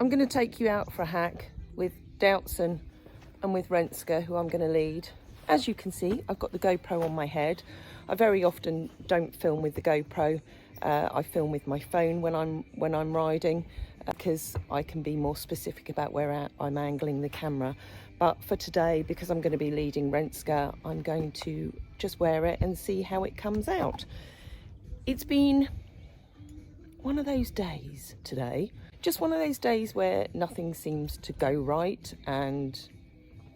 I'm going to take you out for a hack with Doubtson and with Renska, who I'm going to lead. As you can see, I've got the GoPro on my head. I very often don't film with the GoPro. I film with my phone when I'm riding because I can be more specific about where I'm angling the camera. But for today, because I'm going to be leading Renska, I'm going to just wear it and see how it comes out. It's been one of those days today, just one of those days where nothing seems to go right and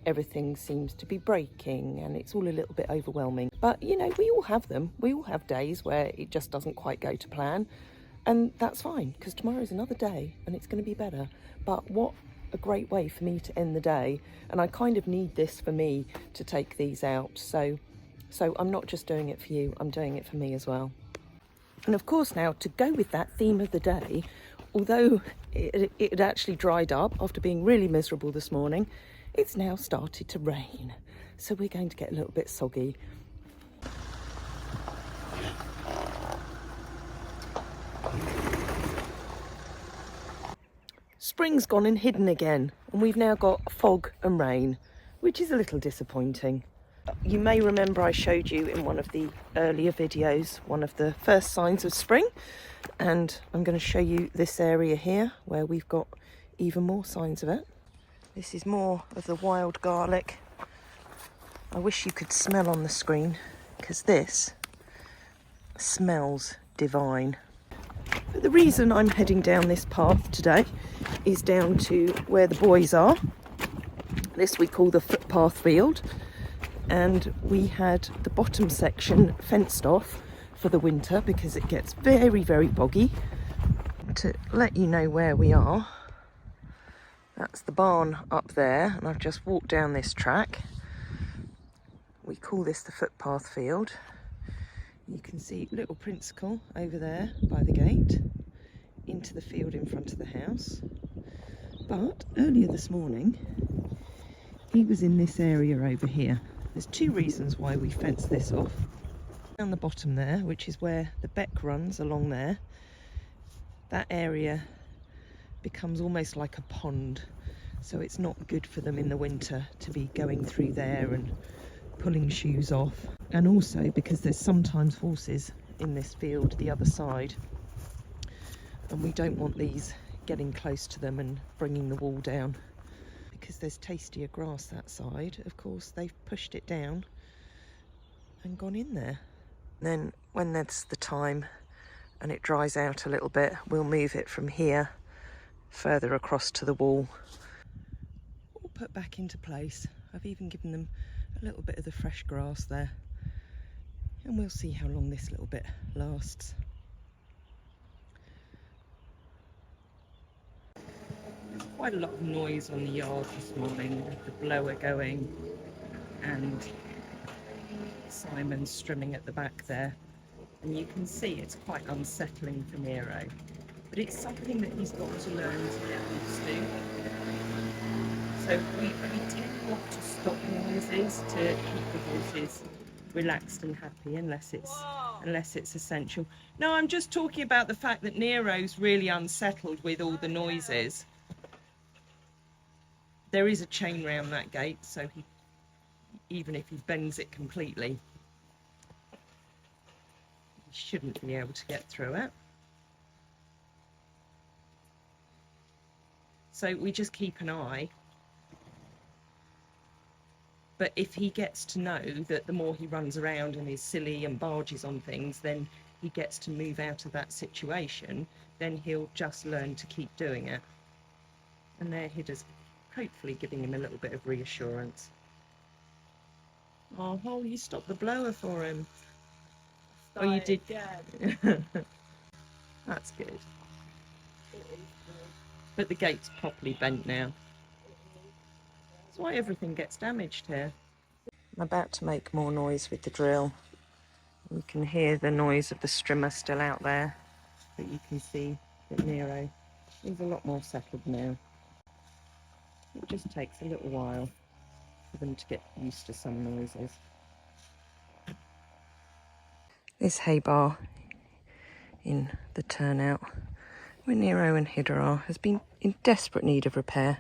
everything seems to be breaking and it's all a little bit overwhelming. But you know, we all have them. We all have days where it just doesn't quite go to plan, and that's fine because tomorrow's another day and it's going to be better. But what a great way for me to end the day, and I kind of need this for me to take these out. So I'm not just doing it for you, I'm doing it for me as well. And of course, now to go with that theme of the day, although it had actually dried up after being really miserable this morning, it's now started to rain. So we're going to get a little bit soggy. Spring's gone and hidden again, and we've now got fog and rain, which is a little disappointing. You may remember I showed you in one of the earlier videos one of the first signs of spring, and I'm going to show you this area here where we've got even more signs of it. This is more of the wild garlic. I wish you could smell on the screen because this smells divine. But the reason I'm heading down this path today is down to where the boys are. This we call the footpath field. And we had the bottom section fenced off for the winter because it gets very, very boggy. To let you know where we are, that's the barn up there, and I've just walked down this track. We call this the footpath field. You can see little Principal over there by the gate into the field in front of the house. But earlier this morning, he was in this area over here. There's two reasons why we fenced this off. Down the bottom there, which is where the beck runs along there, that area becomes almost like a pond, so it's not good for them in the winter to be going through there and pulling shoes off. And also because there's sometimes horses in this field the other side, and we don't want these getting close to them and bringing the wall down. Because there's tastier grass that side, of course they've pushed it down and gone in there. Then when that's the time and it dries out a little bit, we'll move it from here further across to the wall. All put back into place. I've even given them a little bit of the fresh grass there, and we'll see how long this little bit lasts. Quite a lot of noise on the yard this morning with the blower going and Simon strumming at the back there, and you can see it's quite unsettling for Nero, but it's something that he's got to learn to get used to. So we tend not to stop noises to keep the horses relaxed and happy unless it's essential. No, I'm just talking about the fact that Nero's really unsettled with all the noises. There is a chain round that gate, so even if he bends it completely, he shouldn't be able to get through it. So we just keep an eye. But if he gets to know that the more he runs around and is silly and barges on things, then he gets to move out of that situation, then he'll just learn to keep doing it. And there Hidda's hopefully giving him a little bit of reassurance. Oh, Hole, you stopped the blower for him. Oh, you did? That's good. But the gate's properly bent now. That's why everything gets damaged here. I'm about to make more noise with the drill. You can hear the noise of the strimmer still out there, but you can see that Nero is a lot more settled now. It just takes a little while for them to get used to some noises. This hay bar in the turnout where Nero and Hida are has been in desperate need of repair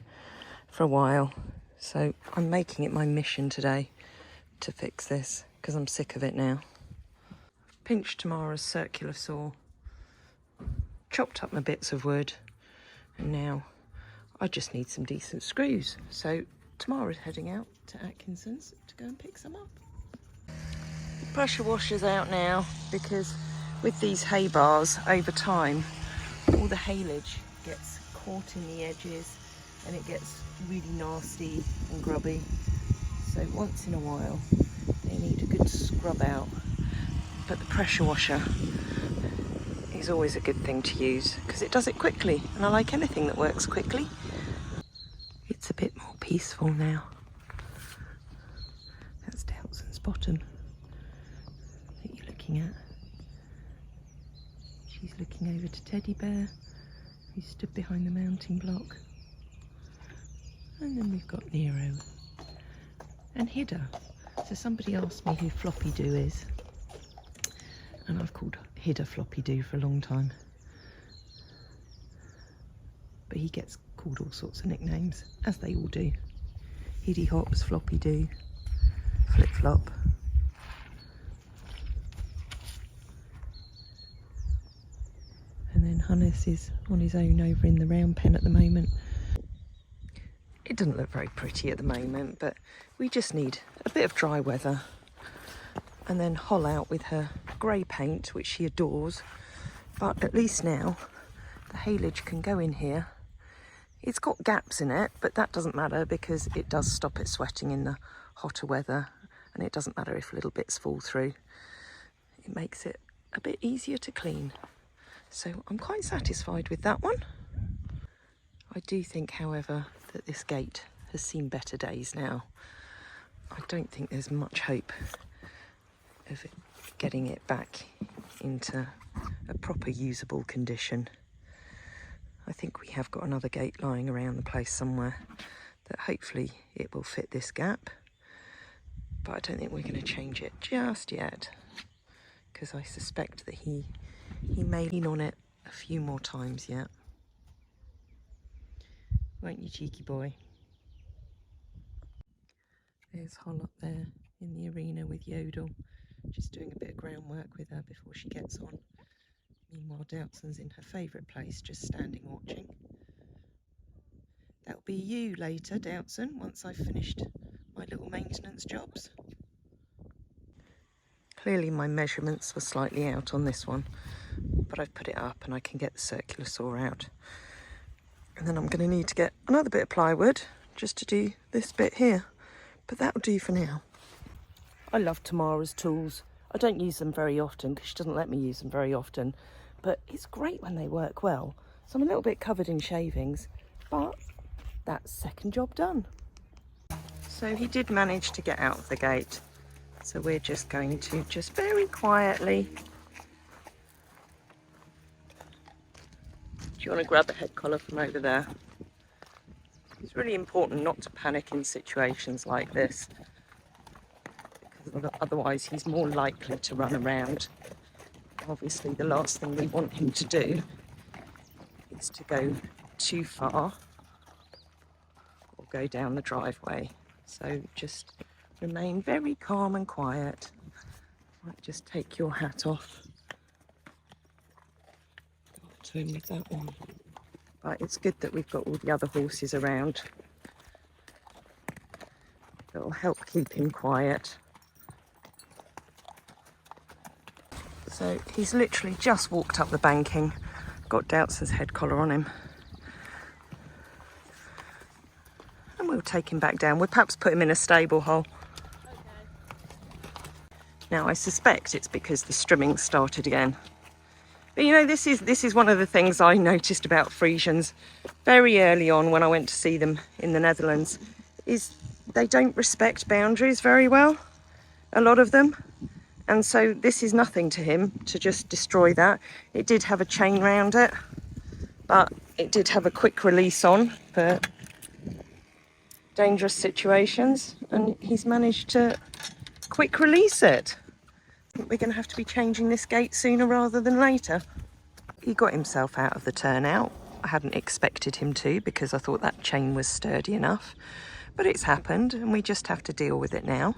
for a while. So I'm making it my mission today to fix this because I'm sick of it now. Pinched Tamara's circular saw, chopped up my bits of wood, and now I just need some decent screws. So Tamara's heading out to Atkinson's to go and pick some up. The pressure washer's out now because with these hay bars over time, all the haylage gets caught in the edges and it gets really nasty and grubby. So once in a while they need a good scrub out. But the pressure washer is always a good thing to use because it does it quickly, and I like anything that works quickly. It's a bit more peaceful now. That's Doutson's bottom that you're looking at. She's looking over to Teddy Bear, who stood behind the mounting block. And then we've got Nero and Hida. So somebody asked me who Floppy Doo is, and I've called Hida Floppy Doo for a long time. But he gets called all sorts of nicknames, as they all do. Hiddy Hops, Floppy Doo, Flip Flop. And then Hannes is on his own over in the round pen at the moment. It doesn't look very pretty at the moment, but we just need a bit of dry weather. And then Holl out with her grey paint, which she adores. But at least now the haylage can go in here. It's got gaps in it, but that doesn't matter because it does stop it sweating in the hotter weather, and it doesn't matter if little bits fall through. It makes it a bit easier to clean. So I'm quite satisfied with that one. I do think, however, that this gate has seen better days now. I don't think there's much hope of getting it back into a proper usable condition. I think we have got another gate lying around the place somewhere that hopefully it will fit this gap, but I don't think we're going to change it just yet because I suspect that he may lean on it a few more times yet. Won't you, cheeky boy? There's Holl up there in the arena with Yodel, just doing a bit of groundwork with her before she gets on. Meanwhile, Doutson's in her favourite place, just standing watching. That'll be you later, Doutson, once I've finished my little maintenance jobs. Clearly my measurements were slightly out on this one, but I've put it up and I can get the circular saw out. And then I'm going to need to get another bit of plywood just to do this bit here. But that'll do for now. I love Tamara's tools. I don't use them very often because she doesn't let me use them very often. But it's great when they work well. So I'm a little bit covered in shavings, but that's second job done. So he did manage to get out of the gate. So we're just going to just very quietly. Do you want to grab a head collar from over there? It's really important not to panic in situations like this, because otherwise he's more likely to run around. Obviously the last thing we want him to do is to go too far or go down the driveway. So just remain very calm and quiet. Might just take your hat off. Go up to him with that one. Right, it's good that we've got all the other horses around. That'll help keep him quiet. So he's literally just walked up the banking, got Doutson's head collar on him. And we'll take him back down. We'll perhaps put him in a stable hole. Okay. Now I suspect it's because the strimming started again. But you know, this is one of the things I noticed about Friesians very early on when I went to see them in the Netherlands, is they don't respect boundaries very well, a lot of them. And so this is nothing to him to just destroy that. It did have a chain round it, but it did have a quick release on for dangerous situations, and he's managed to quick release it. I think we're going to have to be changing this gate sooner rather than later. he got himself out of the turnout. I hadn't expected him to, because I thought that chain was sturdy enough. But it's happened, and we just have to deal with it now.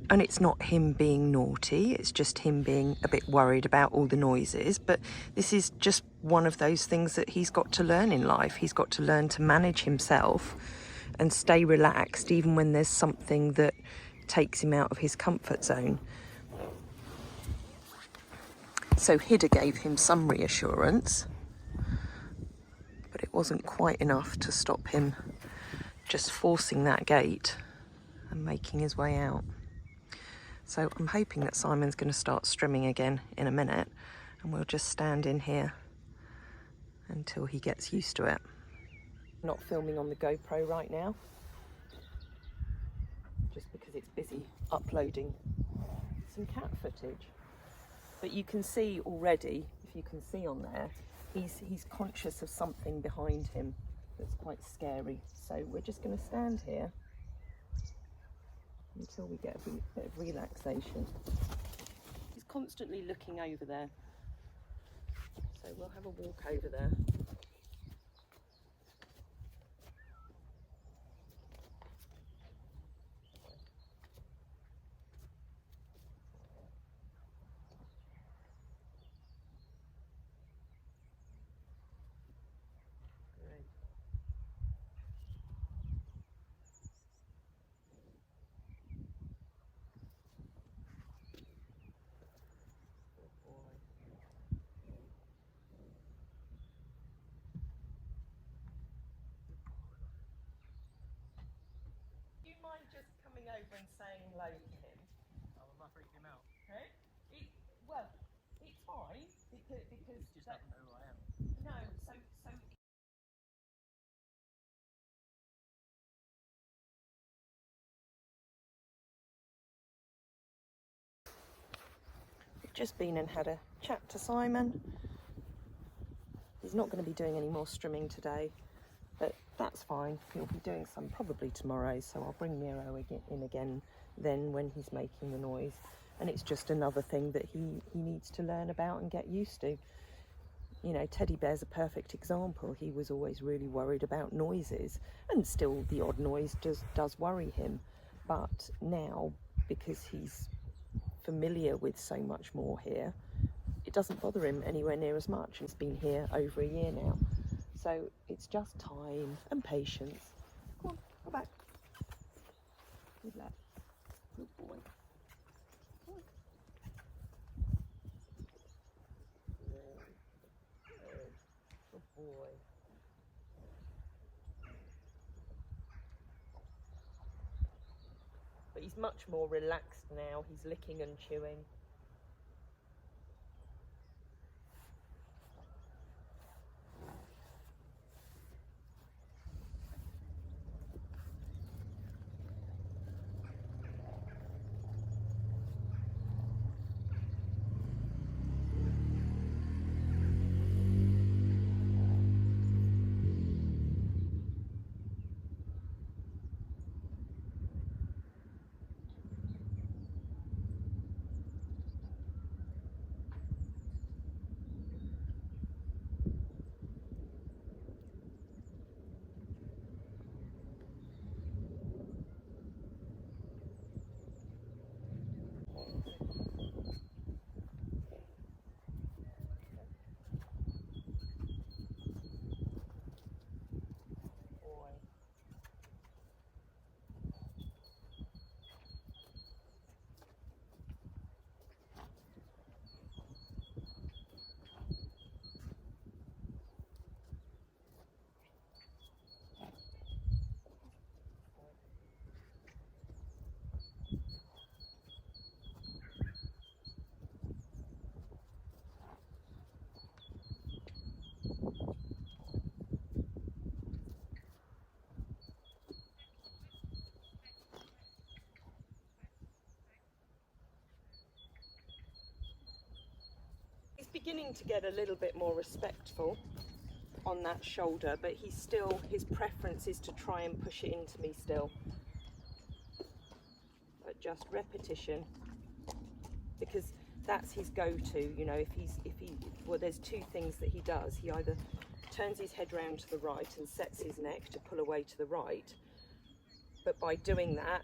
And it's not him being naughty, it's just him being a bit worried about all the noises. But this is just one of those things that he's got to learn in life. He's got to learn to manage himself and stay relaxed, even when there's something that takes him out of his comfort zone. So Hida gave him some reassurance, but it wasn't quite enough to stop him just forcing that gate and making his way out. So I'm hoping that Simon's going to start strimming again in a minute, and we'll just stand in here until he gets used to it. Not filming on the GoPro right now, just because it's busy uploading some cat footage. But you can see already, if you can see on there, he's conscious of something behind him that's quite scary. So we're just going to stand here until we get a bit of relaxation. He's constantly looking over there, so we'll have a walk over there. Just coming over and saying hello to him. Oh, am I freaking him out? Hey? Well, it's fine because He just doesn't know who I am. no. So we've just been and had a chat to Simon. He's not going to be doing any more strimming today, but that's fine. He'll be doing some probably tomorrow, so I'll bring Nero in again then when he's making the noise. And it's just another thing that he needs to learn about and get used to. You know, Teddy Bear's a perfect example. He was always really worried about noises, and still the odd noise does worry him. But now, because he's familiar with so much more here, it doesn't bother him anywhere near as much. He's been here over a year now. So it's just time and patience. Come on, go back. Good lad. Good boy. Good boy. But he's much more relaxed now. He's licking and chewing. Beginning to get a little bit more respectful on that shoulder, but his preference is to try and push it into me still. But just repetition, because that's his go-to. You know, well, there's two things that he does. He either turns his head round to the right and sets his neck to pull away to the right, but by doing that,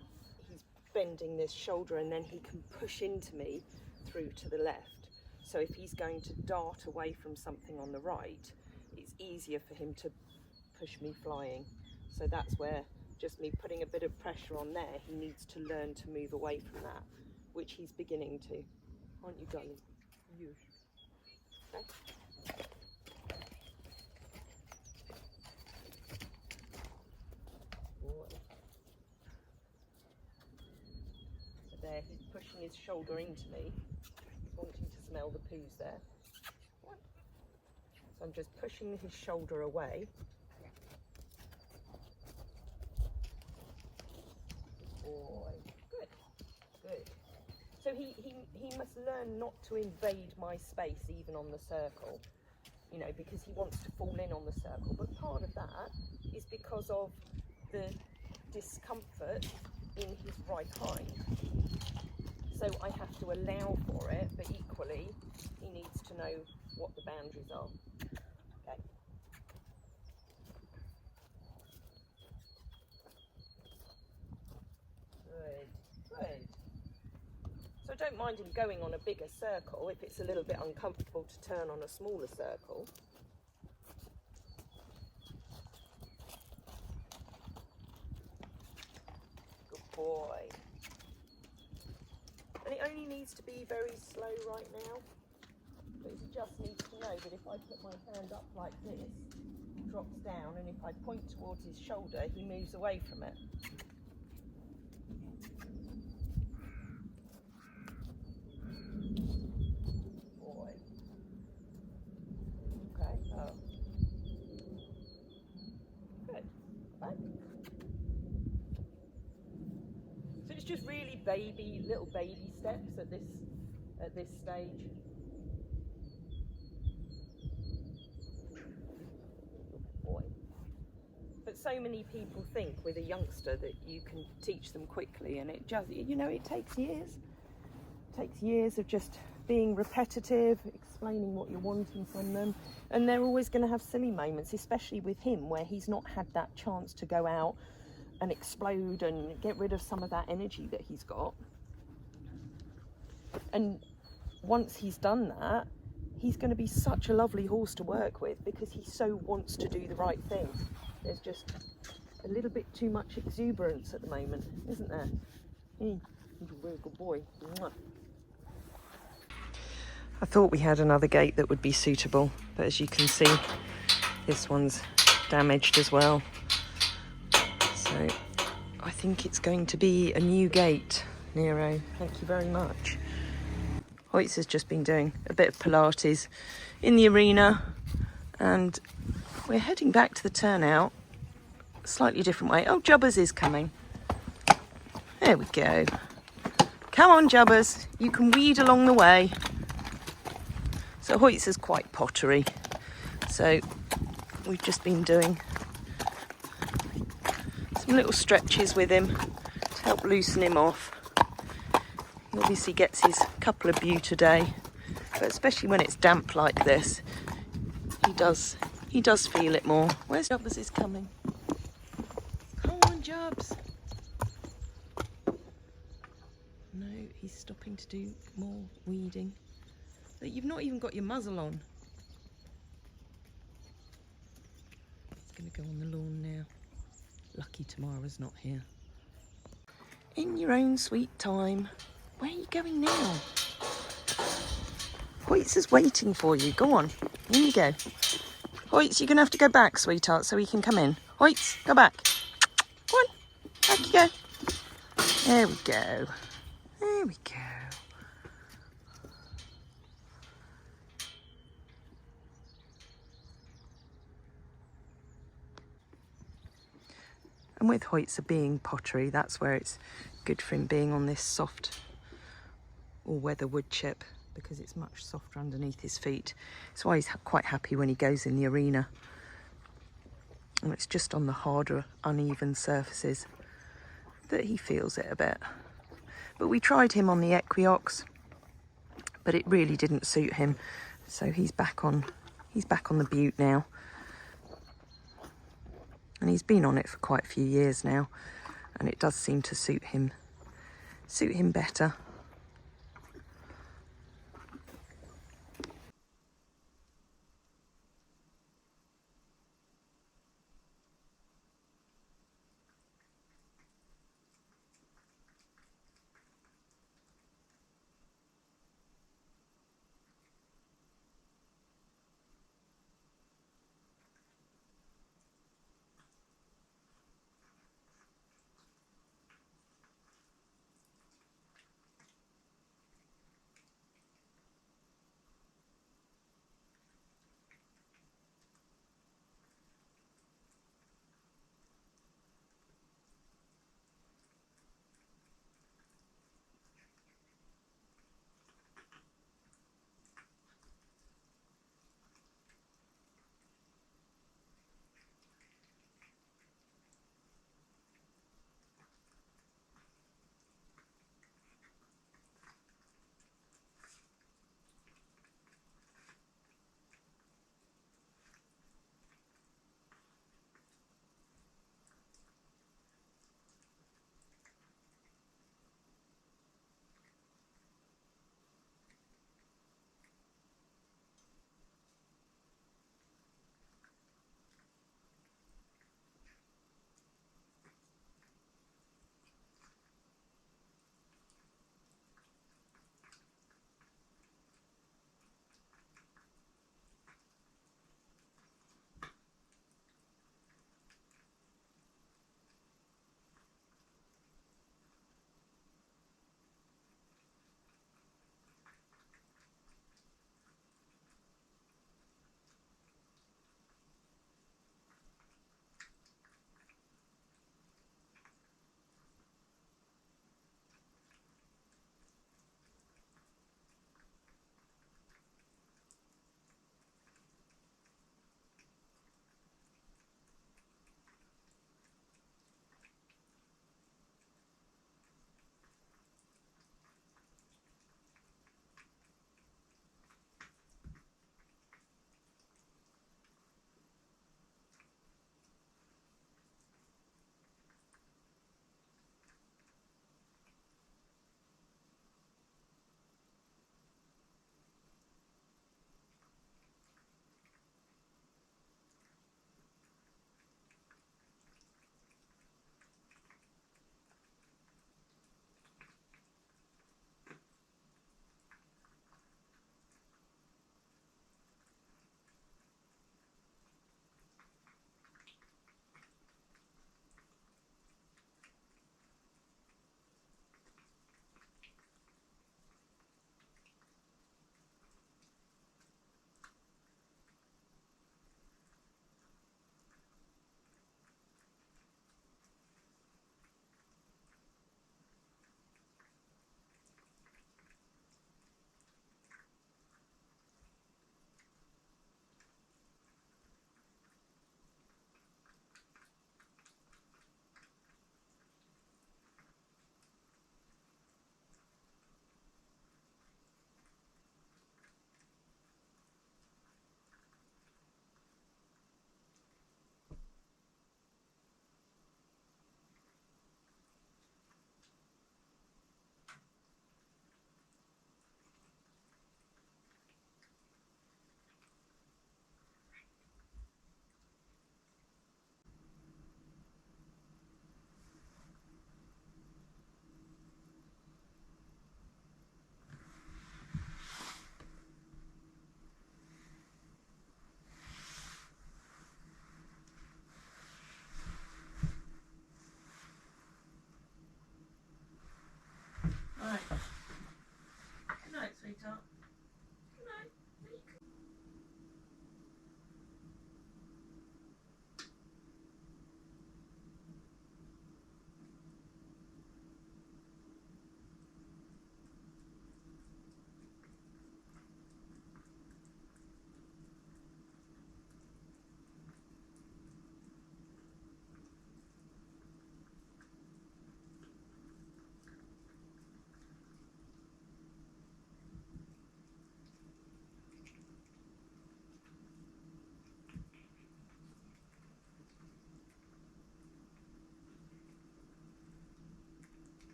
he's bending this shoulder, and then he can push into me through to the left. So if he's going to dart away from something on the right, it's easier for him to push me flying. So that's where just me putting a bit of pressure on there, he needs to learn to move away from that, which he's beginning to. Aren't you, darling? You. Okay. So there, he's pushing his shoulder into me. He's wanting to smell the poos there. So I'm just pushing his shoulder away. Boy, good, good. So he must learn not to invade my space even on the circle, you know, because he wants to fall in on the circle. But part of that is because of the discomfort in his right hind. So I have to allow for it, but equally he needs to know what the boundaries are. Okay. Good, good. So I don't mind him going on a bigger circle if it's a little bit uncomfortable to turn on a smaller circle. Good boy. And it only needs to be very slow right now, but he just needs to know that if I put my hand up like this, it drops down, and if I point towards his shoulder, he moves away from it. Boy. Okay, oh. Good. Right. So it's just really little baby steps at this stage. Good boy. But so many people think with a youngster that you can teach them quickly, and it just, you know, it takes years. It takes years of just being repetitive, explaining what you're wanting from them, and they're always going to have silly moments, especially with him, where he's not had that chance to go out and explode and get rid of some of that energy that he's got. And once he's done that, he's going to be such a lovely horse to work with, because he so wants to do the right thing. There's just a little bit too much exuberance at the moment, isn't there? He's a very good boy. Mwah. I thought we had another gate that would be suitable, but as you can see, this one's damaged as well. So I think it's going to be a new gate, Nero. Thank you very much. Hoyts has just been doing a bit of Pilates in the arena, and we're heading back to the turnout a slightly different way. Oh, Jubbers is coming. There we go. Come on, Jubbers. You can weed along the way. So Hoyts is quite pottery. So we've just been doing some little stretches with him to help loosen him off. He obviously gets his couple of bute a day, but especially when it's damp like this, he does feel it more. Where's Jubbers is coming? Come on, Jubbs. No, he's stopping to do more weeding. But you've not even got your muzzle on. It's going to go on the lawn now. Lucky Tamara's not here. In your own sweet time. Where are you going now? Hoyts is waiting for you. Go on. In you go. Hoyts, you're going to have to go back, sweetheart, so he can come in. Hoyts, go back. Go on. Back you go. There we go. There we go. And with Hoytzer being pottery, that's where it's good for him being on this soft all-weather wood chip, because it's much softer underneath his feet. That's why he's quite happy when he goes in the arena. And it's just on the harder, uneven surfaces that he feels it a bit. But we tried him on the Equiox, but it really didn't suit him. So he's back on the butte now. And he's been on it for quite a few years now, and it does seem to suit him better.